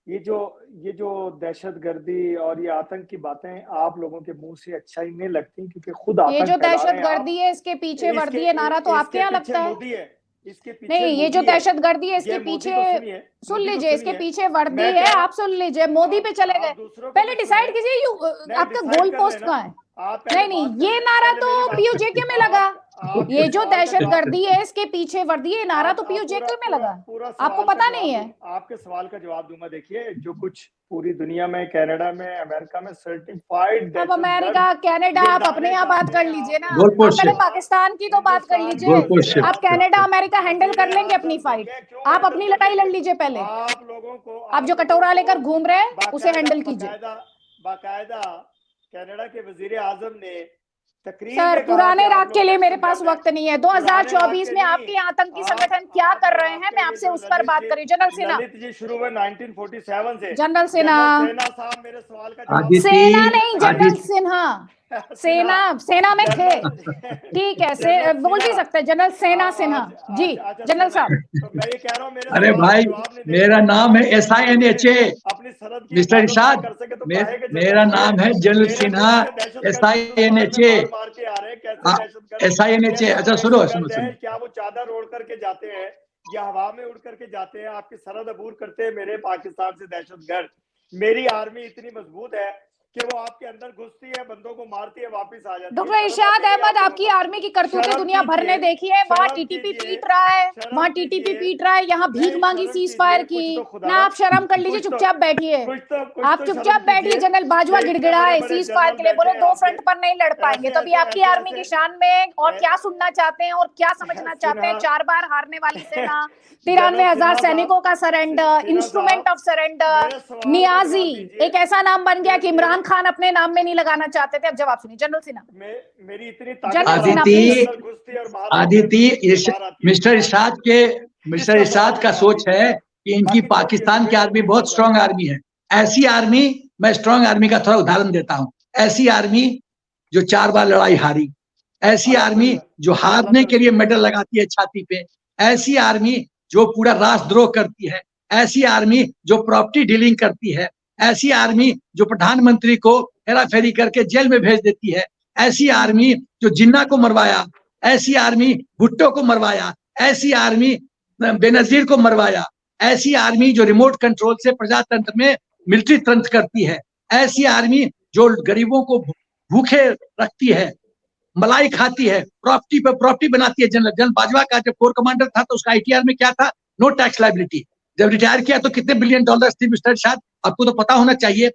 ये जो दहशतगर्दी और ये आतंक की बातें आप लोगों के मुंह से अच्छा ही नहीं लगती, क्योंकि खुद ये जो दहशतगर्दी है, इसके पीछे वर्दी है नारा तो आपके यहाँ लगता है? इसके पीछे नहीं, ये जो दहशतगर्दी है इसके पीछे, सुन लीजिए, इसके पीछे वर्दी है, आप सुन लीजिए, मोदी पे चले गए। पहले डिसाइड कीजिए आपका गोल पोस्ट कहाँ है? नहीं, ये नारा तो पीयूजेके में लगा। ये जो दहशतगर्दी है इसके पीछे वर्दी है नारा तो पीयूजेके में लगा, आपको पता नहीं है? आपके सवाल का जवाब दूंगा। देखिए, जो कुछ पूरी दुनिया में, कनाडा में, अमेरिका में सर्टिफाइड, अब अमेरिका कनाडा आप अपने यहाँ बात कर लीजिए ना, आप पहले पाकिस्तान की तो बात कर लीजिए। आप कनाडा अमेरिका हैंडल कर लेंगे अपनी फाइट, आप अपनी लड़ाई लड़ लीजिए पहले। आप लोगों को, आप जो कटोरा लेकर घूम रहे हैं उसे हैंडल कीजिए। बाकायदा कनाडा के वजीर आजम ने सर, पुराने राग के लिए मेरे पास वक्त नहीं है। 2024 में आपके आतंकी संगठन क्या कर रहे हैं, मैं आपसे उस पर बात करी। जनरल सिन्हा जी, शुरू में 1947 से जनरल सिन्हा साहब मेरे सवाल का सेना नहीं, जनरल सिन्हा सेना में थे, ठीक है, बोल भी सकते हैं जनरल सिन्हा जी। जनरल साहब, मैं ये कह रहा हूँ, अरे भाई मेरा नाम है SINHA मिस्टर इरशाद, मेरा नाम है जनरल सिन्हा SINHA। अच्छा सुनो। क्या वो चादर ओढ़ करके जाते हैं या हवा में उड़ करके जाते हैं? आपकी सरहद अबूर करते हैं मेरे पाकिस्तान से दहशतगर्द। मेरी आर्मी इतनी मजबूत है कि वो आपके अंदर घुसती है, बंदों को मारती है, वापस आ जाती है। डॉक्टर इरशाद अहमद, आपकी आर्मी की करतूतें दुनिया भर ने देखी है। वहाँ टीटीपी पीट रहा है, यहाँ भीख मांगी सीज फायर की ना। आप शर्म कर लीजिए, चुपचाप बैठिए, आप चुपचाप बैठिए। जनरल बाजवा गिड़गिड़ाए सीज फायर के लिए, बोले 2 फ्रंट पर नहीं लड़ पाएंगे। तभी आपकी आर्मी की शान में और क्या सुनना चाहते हैं और क्या समझना चाहते हैं? 4 बार हारने वाली सेना, 93,000 सैनिकों का surrender, instrument of surrender, Niazi एक ऐसा नाम बन गया कि इमरान खान अपने नाम में नहीं लगाना चाहते थे। अब जवाब सुनिए जनरल सिन्हा। मेरी इतनी आदिति मिस्टर इरशाद का सोच है कि इनकी पाकिस्तान की आर्मी बहुत स्ट्रांग आर्मी है। ऐसी आर्मी, मैं स्ट्रांग आर्मी का थोड़ा उदाहरण देता हूँ। ऐसी आर्मी जो 4 बार लड़ाई हारी, ऐसी आर्मी जो हारने के लिए मेडल लगाती है छाती पे, ऐसी आर्मी जो पूरा राष्ट्रद्रोह करती है, ऐसी आर्मी जो प्रॉपर्टी डीलिंग करती है, ऐसी आर्मी जो प्रधानमंत्री को हेराफेरी करके जेल में भेज देती है, ऐसी आर्मी जो जिन्ना को मरवाया, ऐसी आर्मी भुट्टो को मरवाया, ऐसी आर्मी बेनजीर को मरवाया, ऐसी आर्मी जो रिमोट कंट्रोल से प्रजातंत्र में मिलिट्री तंत्र करती है, ऐसी आर्मी जो गरीबों को भूखे रखती है, मलाई खाती है, प्रॉपर्टी पे प्रॉपर्टी बनाती है। जनरल बाजवा का जब कोर कमांडर था तो उसका ITR में क्या था? No tax liability. जब रिटायर किया तो कितने $1 बिलियन थी मिस्टर शाद? आपको तो पता होना चाहिए।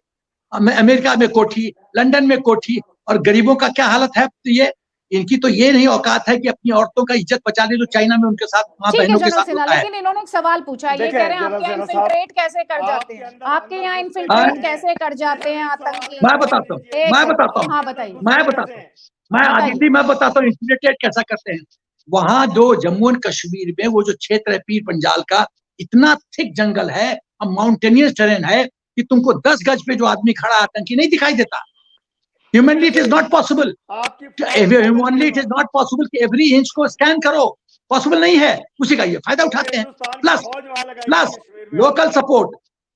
अमेरिका में कोठी, लंदन में कोठी, और गरीबों का क्या हालत है? तो ये इनकी तो ये नहीं औकात है कि अपनी औरतों का इज्जत बचा ले जो चाइना में उनके साथ मां बहनों के साथ होता है। लेकिन इन्होंने एक सवाल पूछा, ये कह रहे हैं आपके यहाँ इन्फिल्ट्रेट कैसे कर जाते हैं? आपके यहाँ इन्फिल्ट्रेट कैसे कर जाते हैं आतंकी? मैं बताता हूँ। हाँ बताइए। मैं आदिति मैं बताता हूँ इन्फिल्ट्रेट कैसा करते हैं। वहां जो जम्मू एंड कश्मीर में वो जो क्षेत्र है पीर पंजाल का, इतना थिक जंगल है, माउंटेनियस टेरेन है कि तुमको 10 गज पे जो आदमी खड़ा आतंकी नहीं दिखाई देता। Humanly it is not possible. Humanly it is not possible कि एवरी इंच को स्कैन करो। पॉसिबल नहीं है, उसी का ये फायदा उठाते हैं। प्लस लोकल सपोर्ट,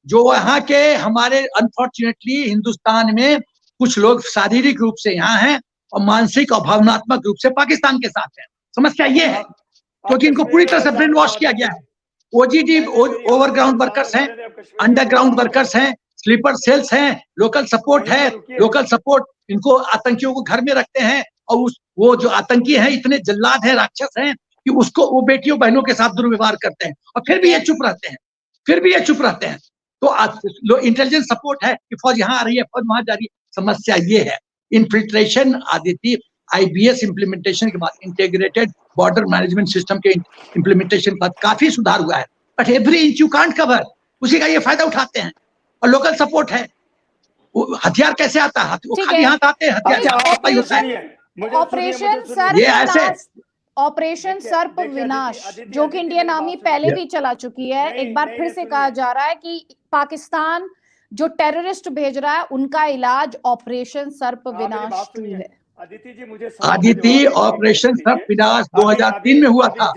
जो वहाँ के हमारे अनफॉर्चुनेटली हिंदुस्तान में कुछ लोग शारीरिक रूप से यहाँ हैं और मानसिक और भावनात्मक रूप से पाकिस्तान के साथ हैं। समस्या ये है क्योंकि इनको पूरी तरह से ब्रेन वॉश किया गया है। ओजीडी ओवरग्राउंड वर्कर्स हैं, अंडरग्राउंड वर्कर्स हैं, स्लीपर सेल्स हैं, लोकल सपोर्ट है। लोकल सपोर्ट इनको आतंकियों को घर में रखते हैं और वो जो आतंकी हैं इतने जल्लाद हैं, राक्षस हैं कि उसको वो बेटियों बहनों के साथ दुर्व्यवहार करते हैं और फिर भी ये चुप रहते हैं। तो इंटेलिजेंस सपोर्ट है कि फौज यहाँ आ रही है, फौज वहां जा रही है। समस्या ये है इन्फिल्ट्रेशन। आदित्य, IBS इम्प्लीमेंटेशन के बाद, इंटीग्रेटेड बॉर्डर मैनेजमेंट सिस्टम के इम्प्लीमेंटेशन के बाद काफी सुधार हुआ है, but every inch you can't cover, उसी का ये फायदा उठाते हैं। और लोकल सपोर्ट है, हथियार कैसे आता है, वो खाली हाथ आते हैं, हथियार होता है। ऑपरेशन सर्प विनाश, जो कि इंडियन आर्मी पहले भी चला चुकी है, एक बार फिर से कहा जा रहा है कि पाकिस्तान जो टेररिस्ट भेज रहा है उनका इलाज ऑपरेशन सर्प विनाश 2 है। आदित्य, ऑपरेशन सर्प विनाश 2003 में हुआ था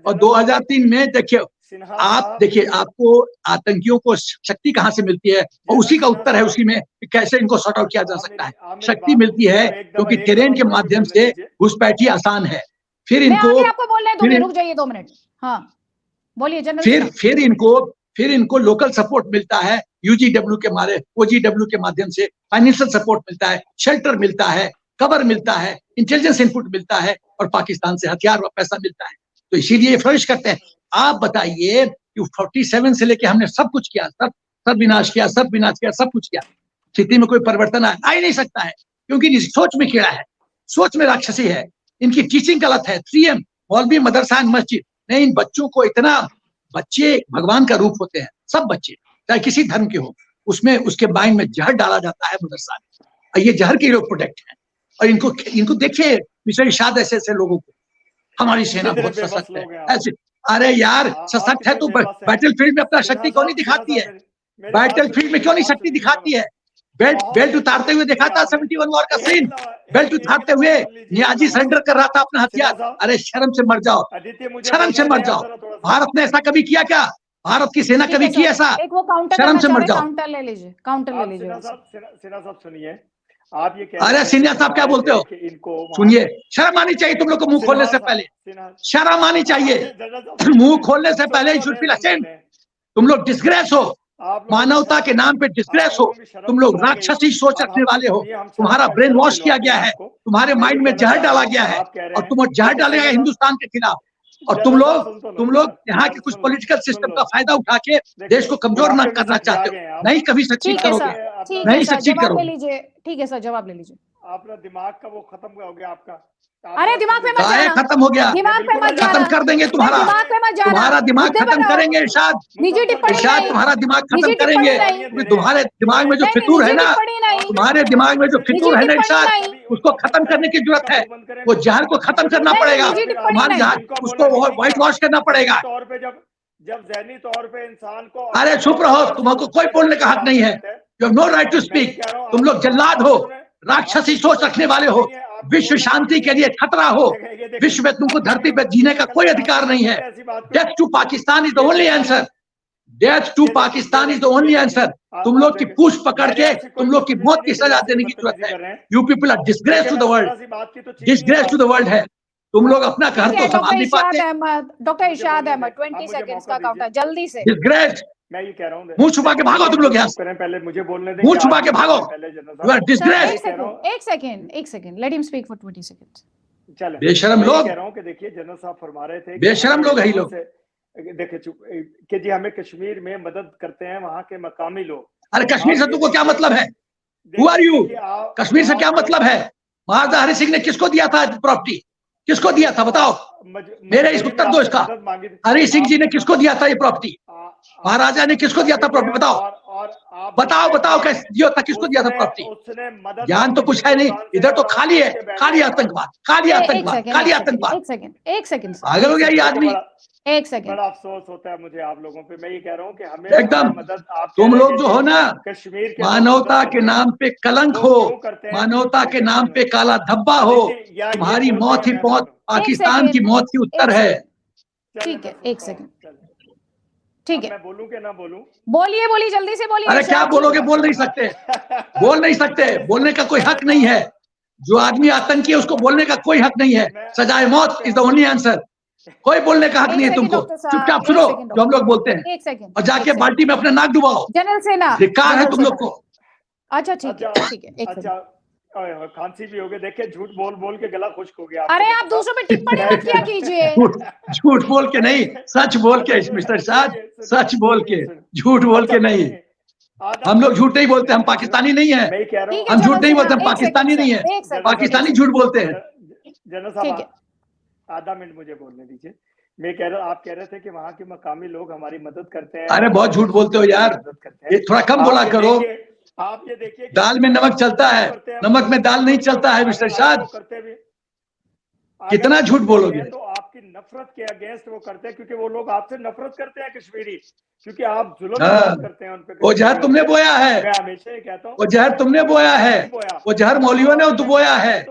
और 2003 में देखिए आपको आतंकियों को शक्ति कहां से मिलती है और उसी का उत्तर है उसी में कैसे इनको सॉर्ट आउट किया जा सकता है। शक्ति मिलती है क्योंकि टेरेन के माध्यम से घुसपैठी आसान है। फिर इनको आपको बोलने दो, रुक जाइए 2 मिनट। हाँ बोलिए जनरल। फिर इनको लोकल सपोर्ट मिलता है, OGW के माध्यम से फाइनेंशियल सपोर्ट मिलता है, शेल्टर मिलता है, कवर मिलता है, इंटेलिजेंस इनपुट मिलता है और पाकिस्तान से हथियार और पैसा मिलता है। तो इसीलिए फ्लरिश करते हैं। आप बताइए कि 47 से लेके हमने सब कुछ किया, सब विनाश किया, सब कुछ किया, स्थिति में कोई परिवर्तन आ ही नहीं सकता है क्योंकि सोच में कीड़ा है, सोच में राक्षसी है, इनकी टीचिंग गलत है। 3M मौलवी मदरसा एंड मस्जिद ने इन बच्चों को इतना, बच्चे भगवान का रूप होते हैं, सब बच्चे चाहे किसी धर्म के हो, उसमें उसके माइंड में जहर डाला जाता है मदरसा में, और ये जहर के लोग प्रोटेक्ट हैं। और इनको देखिए मिस्टर इरशाद ऐसे लोगों को, हमारी सेना बहुत सशक्त है ऐसे। अरे यार सशक्त है तो बैटल फील्ड में अपना शक्ति क्यों नहीं दिखाती है? बैटल फील्ड में क्यों नहीं शक्ति दिखाती है? बेल्ट उतारते हुए देखा था 71 वॉर का सीन, बेल्ट उतारते हुए नियाजी सरेंडर कर रहा था अपना हथियार। अरे शर्म से मर जाओ, शर्म से मर जाओ। भारत ने ऐसा कभी किया क्या? भारत की सेना कभी की ऐसा? शर्म से मर जाओ। काउंटर ले लीजिए। सिन्हा साहब सुनिए, आप ये अरे सिन्हा साहब क्या बोलते हो? सुनिए, शर्म आनी चाहिए तुम लोग को, मुंह खोलने से पहले शर्म आनी चाहिए। मुंह खोलने से पहले तुम लोग डिस्ग्रेस हो, मानवता के नाम पे डिस्ग्रेस हो। तुम लोग राक्षसी सोच रखने वाले हो, तुम्हारा ब्रेन वॉश किया गया है, तुम्हारे माइंड में जहर डाला गया है और तुम जहर डालेगा हिंदुस्तान के खिलाफ। और तुम लोग यहाँ के कुछ पॉलिटिकल सिस्टम का फायदा उठा के देश को कमजोर न करना चाहते हो। नहीं कभी सक्सीड करोगे, नहीं सक्सीड करोगे। ठीक है सर, जवाब ले लीजिए। अपना दिमाग का वो खत्म हो गया आपका। अरे दिमाग पे मत जाना, खत्म हो गया, दिमाग पे मत जाना, खत्म कर देंगे तुम्हारा दिमाग खत्म करेंगे इरशाद, तुम्हारा दिमाग खत्म करेंगे। तुम्हारे दिमाग में जो फितूर है ना, तुम्हारे दिमाग में जो फितूर है ना इरशाद, उसको खत्म करने की जरूरत है। वो जहर को खत्म करना पड़ेगा, तुम्हारे जहर उसको व्हाइट वॉश करना पड़ेगा। जब ज़हनी तौर पे इंसान को, अरे चुप रहो, तुमको कोई बोलने का हक नहीं है। You have no right to speak. तुम लोग जल्लाद हो, राक्षसी सोच रखने वाले हो, विश्व शांति के लिए खतरा हो, विश्व में तुमको धरती पर जीने का कोई अधिकार नहीं है। Death to Pakistan is the only answer, death to Pakistan is the only answer. तुम लोग की पूछ पकड़ के तुम लोग की मौत की सजा देने की जरूरत है। You people are disgrace to the world, disgrace to the world है। तुम लोग अपना घर तो संभाल नहीं पाते। डॉक्टर इरशाद अहमद 20 सेकंड्स का काउंटर, जल्दी से। डिस्ग्रेस, मैं ये कह रहा हूँ, मुंह छुपा के भागो तुम लोग यहाँ से, पहले मुझे बोलने दें, मुंह छुपा के भागो। You are disgrace. एक second, let him speak for 20 seconds. चलो, बेशरम लोग, कह रहा हूँ कि देखिए जनरल साहब फरमा रहे थे, बेशरम लोग है ये लोग। देखिए कि जी हमें कश्मीर में मदद करते हैं वहाँ के मकामी लोग। अरे कश्मीर से तुमको क्या मतलब है? Who are you? कश्मीर से क्या मतलब है? महाराजा हरि सिंह ने किसको दिया था प्रॉपर्टी? किसको दिया था बताओ, मेरे इस उत्तर दो इसका। हरि सिंह जी ने किसको दिया था ये प्रॉपर्टी? महाराजा ने किसको दिया था प्रॉपर्टी? बताओ बताओ कैसे दिया था, किसको दिया था प्रॉपर्टी? ज्ञान तो कुछ है नहीं इधर, तो खाली है, खाली आतंकवाद, खाली आतंकवाद, खाली आतंकवाद। एक सेकंड पागल हो गया ये आदमी। एक सेकंड, बड़ा अफसोस होता है मुझे आप लोगों पे। मैं ये कह रहा हूँ कि हमें एकदम मदद, आप तुम लोग जो हो ना, कश्मीर के मानवता के नाम पे कलंक हो, मानवता के नाम पे काला धब्बा हो, तुम्हारी मौत ही मौत पाकिस्तान की मौत की उत्तर है। ठीक है, एक सेकंड, ठीक है। मैं बोलूं कि ना बोलूं? बोलिए बोलिए, जल्दी से बोलिए। अरे क्या बोलोगे, बोल नहीं सकते, बोल नहीं सकते, बोलने का कोई हक नहीं है। जो आदमी आतंकी है उसको बोलने का कोई हक नहीं है। सजाए मौत इज द ओनली आंसर। कोई बोलने का हक नहीं है तुमको। चुपचाप सुनो जो हम लोग बोलते हैं, एक सेकंड, और जाके बाल्टी में अपना नाक डुबाओ। जनरल सेना, धिक्कार है तुम लोग को। अच्छा ठीक है, ठीक है, एक सेकंड। अच्छा, खांसी भी हो गई, देखिए झूठ बोल बोल के गला खुश्क हो गया। अरे आप दूसरों पे टिप्पणी मत किया कीजिए। झूठ बोल के नहीं, सच बोल के मिस्टर साहब, सच बोल के, झूठ बोल के नहीं। हम लोग झूठ नहीं बोलते, हम पाकिस्तानी नहीं है। मैं कह रहा हूँ, हम झूठ नहीं बोलते, हम पाकिस्तानी नहीं है। पाकिस्तानी झूठ बोलते हैं। जनरल साहब आधा मिनट मुझे बोलने दीजिए। मैं कह रहा, आप कह रहे थे कि वहाँ के मकामी लोग हमारी मदद करते हैं। अरे बहुत झूठ बोलते हो यार, ये थोड़ा कम बोला करो। आप ये देखिए, दाल में नमक चलता है, नमक में दाल नहीं चलता है मिस्टर साहब। कितना झूठ बोलोगे? तो आपकी नफरत के अगेंस्ट वो करते हैं, क्योंकि वो लोग आपसे नफरत करते हैं कश्मीरी, क्योंकि आप जुल्म करते हैं उन पे। वो जहर तुमने बोया है, मैं हमेशा ये कहता हूँ, वो जहर तुमने बोया है, वो जहर मौलवियों ने बोया है,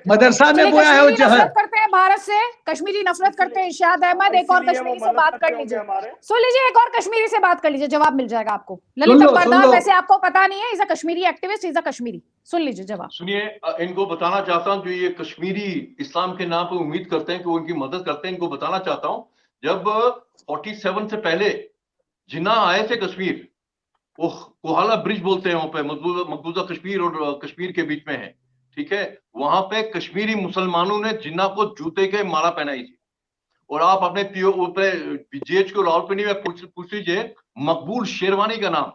मदरसा में बोया है वो जहर। नफरत करते हैं भारत से, कश्मीरी नफरत करते हैं। इरशाद अहमद, एक और कश्मीरी से बात कर लीजिए, सुन लीजिए, एक और कश्मीरी से बात कर लीजिए, जवाब मिल जाएगा आपको। ललित अंबरदार, वैसे आपको पता नहीं है, is a Kashmiri activist, is a Kashmiri. सुन लीजिए जवाब। सुनिए, इनको बताना चाहता हूं, जो ये कश्मीरी इस्लाम के नाम पे उम्मीद करते हैं कि वो इनकी मदद करते हैं, इनको बताना चाहता हूं, जब 47 से पहले जिन्ना आए थे कश्मीर, वो कोहाला ब्रिज बोलते हैं वहां पे, मकबूजा कश्मीर और कश्मीर के बीच में है, ठीक है। वहां पे कश्मीरी मुसलमानों ने जिन्ना को जूते के माला पहनाई थी। और आप अपने GHQ रावलपिंडी में पूछ लीजिए मकबूल शेरवानी का नाम,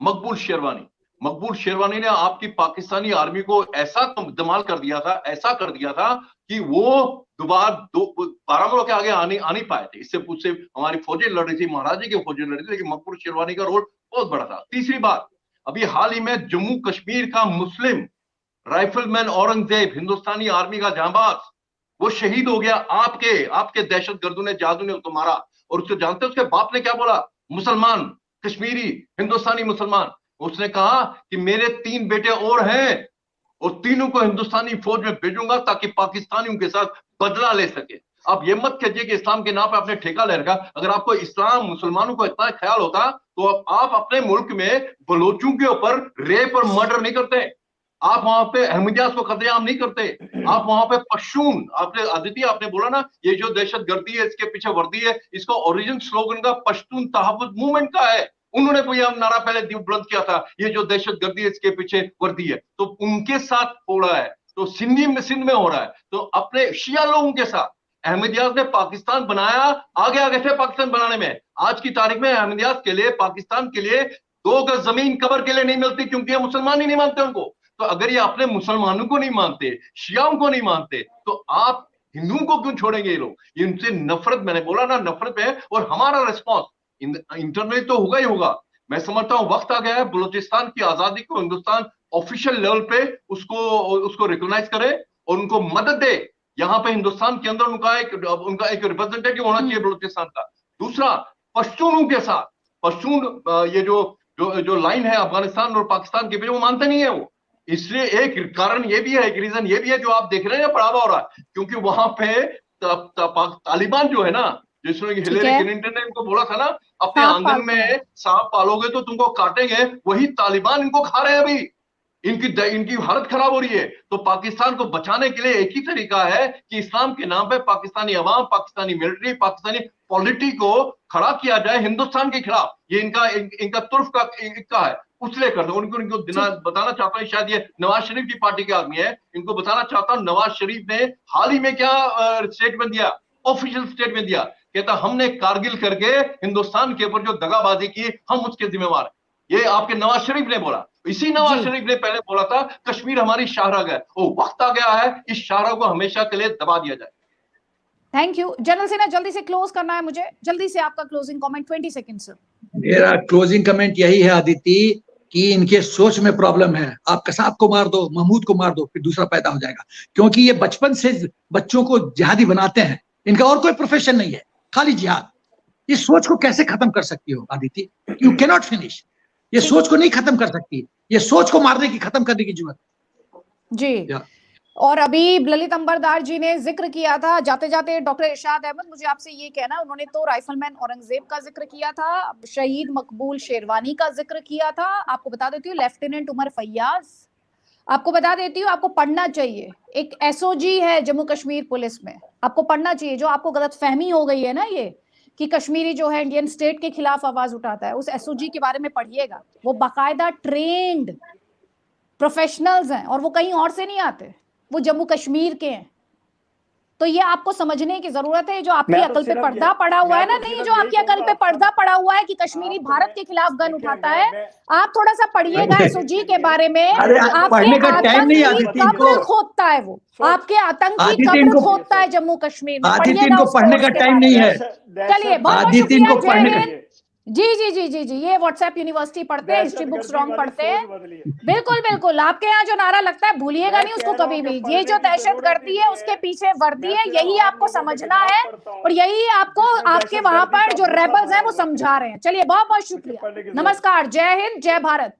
मकबूल शेरवानी ने आपकी पाकिस्तानी आर्मी को ऐसा धमाल कर दिया था, ऐसा कर दिया था कि वो दोबारा बारामूला के आगे आ नहीं पाए थे। इससे हमारी फौजें लड़ रही थी, महाराजी की फौजें लड़ रही थी, लेकिन मकबूल शेरवानी का रोल बहुत बड़ा था। तीसरी बात, अभी हाल ही में जम्मू कश्मीर का मुस्लिम राइफलमैन औरंगजेब, हिंदुस्तानी आर्मी का जांबाज, वो शहीद हो गया। आपके दहशतगर्दों ने, जादू ने उसको मारा। और उसको जानते, उसके बाप ने क्या बोला? मुसलमान, कश्मीरी, हिंदुस्तानी मुसलमान। उसने कहा कि मेरे 3 बेटे और हैं और तीनों को हिंदुस्तानी फौज में भेजूंगा ताकि पाकिस्तानियों के साथ बदला ले सके। आप ये मत कहिए कि इस्लाम के नाम पे आपने ठेका ले रखा। अगर आपको इस्लाम, मुसलमानों को इतना ख्याल होता तो आप अपने मुल्क में बलोचों के ऊपर रेप और मर्डर नहीं करते। आप वहां पे अहमदियात को कत्लेआम नहीं करते। आप वहां पे पश्तून, आपने अदिति आपने बोला ना, ये जो दहशतगर्दी है इसके पीछे वर्दी है, इसका ओरिजिन स्लोगन का पश्तून तहफ़्फ़ुज़ मूवमेंट का है। उन्होंने कोई नारा पहले बुलंद किया था, ये जो दहशतगर्दी है इसके पीछे वर्दी है, तो उनके साथ हो रहा है। तो सिंध में हो रहा है, तो अपने शिया लोगों के साथ। अहमदियात ने पाकिस्तान बनाया, आगे थे पाकिस्तान बनाने में। आज की तारीख में अहमदियात के लिए, पाकिस्तान के लिए 2 गज जमीन कब्र के लिए नहीं मिलती, क्योंकि ये मुसलमान ही नहीं मानते उनको। तो अगर ये अपने मुसलमानों को नहीं मानते, शियाओं को नहीं मानते, तो आप हिंदुओं को क्यों छोड़ेंगे? ये लोग, इनसे नफरत, मैंने बोला ना, नफरत है। और हमारा रिस्पॉन्स इंटरनली तो होगा ही होगा। मैं समझता हूं वक्त आ गया है बलूचिस्तान की आजादी को हिंदुस्तान ऑफिशियल लेवल पे उसको रिकॉग्नाइज करे और उनको मदद दे। यहाँ पे हिंदुस्तान के अंदर उनका एक रिप्रेजेंटेटिव होना चाहिए बलूचिस्तान का। दूसरा, पश्तूनों के साथ, पश्तून ये जो लाइन है अफगानिस्तान और पाकिस्तान के बीच, वो मानते नहीं है वो। इसलिए एक कारण ये भी है, एक रीजन ये भी है जो आप देख रहे हैं बढ़ावा हो रहा है, क्योंकि वहां पे तालिबान जो है ना, जिसमें हिलेरी क्लिंटन ने इनको बोला था ना, अपने आंगन में सांप पालोगे तो तुमको काटेंगे, वही तालिबान इनको खा रहे हैं अभी। इनकी हालत खराब हो रही है। तो पाकिस्तान को बचाने के लिए एक ही तरीका है कि इस्लाम के नाम पे पाकिस्तानी अवाम, पाकिस्तानी मिलिट्री, पाकिस्तानी पॉलिटी को खड़ा किया जाए हिंदुस्तान के खिलाफ। ये इनका तुर्फ का है। उसलिए करते उनको बताना चाहता हूँ, शायद ये नवाज शरीफ की पार्टी के आदमी है, इनको बताना चाहता हूँ, नवाज शरीफ ने हाल ही में क्या स्टेटमेंट दिया, ऑफिशियल स्टेटमेंट दिया, कहता हमने कारगिल करके हिंदुस्तान के ऊपर जो दगाबाजी की, हम उसके जिम्मेवार हैं। ये आपके नवाज शरीफ ने बोला। इसी नवाज शरीफ ने पहले बोला था कश्मीर हमारी शाहराग है। वो वक्त आ गया है इस शाहराग को हमेशा के लिए दबा दिया जाए। थैंक यू जनरल सेना, जल्दी से क्लोज करना है मुझे, जल्दी से आपका क्लोजिंग कमेंट 20 सेकंड सर। मेरा क्लोजिंग कमेंट यही है आदिति कि इनके सोच में प्रॉब्लम है। आप कसाब को मार दो, महमूद को मार दो, फिर दूसरा पैदा हो जाएगा। क्योंकि ये बचपन से बच्चों को जिहादी बनाते हैं, इनका और कोई प्रोफेशन नहीं है, खाली जिहाद। इस सोच को कैसे खत्म कर सकती हो Aditi? You can not finish. ये सोच को नहीं खत्म कर सकती, ये सोच को मारने की, खत्म करने की जरूरत जी। और अभी ललित अंबरदार जी ने जिक्र किया था जाते जाते, डॉक्टर इरशाद अहमद, मुझे आपसे ये कहना, उन्होंने तो राइफलमैन औरंगजेब का जिक्र किया था, शहीद मकबूल शेरवानी का जिक्र किया था। आपको बता देती हूँ लेफ्टिनेंट उमर फैयाज, आपको बता देती हूँ, आपको पढ़ना चाहिए, एक एसओजी है जम्मू कश्मीर पुलिस में, आपको पढ़ना चाहिए। जो आपको गलतफहमी हो गई है ना ये कि कश्मीरी जो है इंडियन स्टेट के खिलाफ आवाज उठाता है, उस एसओजी के बारे में पढ़िएगा। वो बाकायदा ट्रेन्ड प्रोफेशनल्स हैं और वो कहीं और से नहीं आते, वो जम्मू कश्मीर के हैं। तो ये आपको समझने की जरूरत है। जो आपकी अकल पे पर्दा पड़ा हुआ है ना, नहीं, जो आपकी अकल पे पर्दा पड़ा हुआ है कि कश्मीरी भारत के खिलाफ गन उठाता है, आप थोड़ा सा पढ़िएगा एसओजी के बारे में। पढ़ने का टाइम नहीं आदित्य कब्र खोदता है वो, आपके आतंकी कब्र खोदता है जम्मू कश्मीर में। आदित्य इनको पढ़ने का टाइम नहीं है। चलिए, बहुत आदित्य इनको पढ़ने का, जी जी जी जी जी, ये व्हाट्सएप यूनिवर्सिटी पढ़ते हैं, हिस्ट्री बुक्स रॉन्ग पढ़ते हैं। बिल्कुल बिल्कुल, आपके यहाँ जो नारा लगता है भूलिएगा नहीं उसको कभी भी। ये जो दहशतगर्दी है उसके पीछे वर्दी है, यही आपको समझना है और यही आपको आपके वहां पर जो रेबल्स हैं वो समझा रहे हैं। चलिए, बहुत बहुत शुक्रिया, नमस्कार, जय हिंद, जय भारत।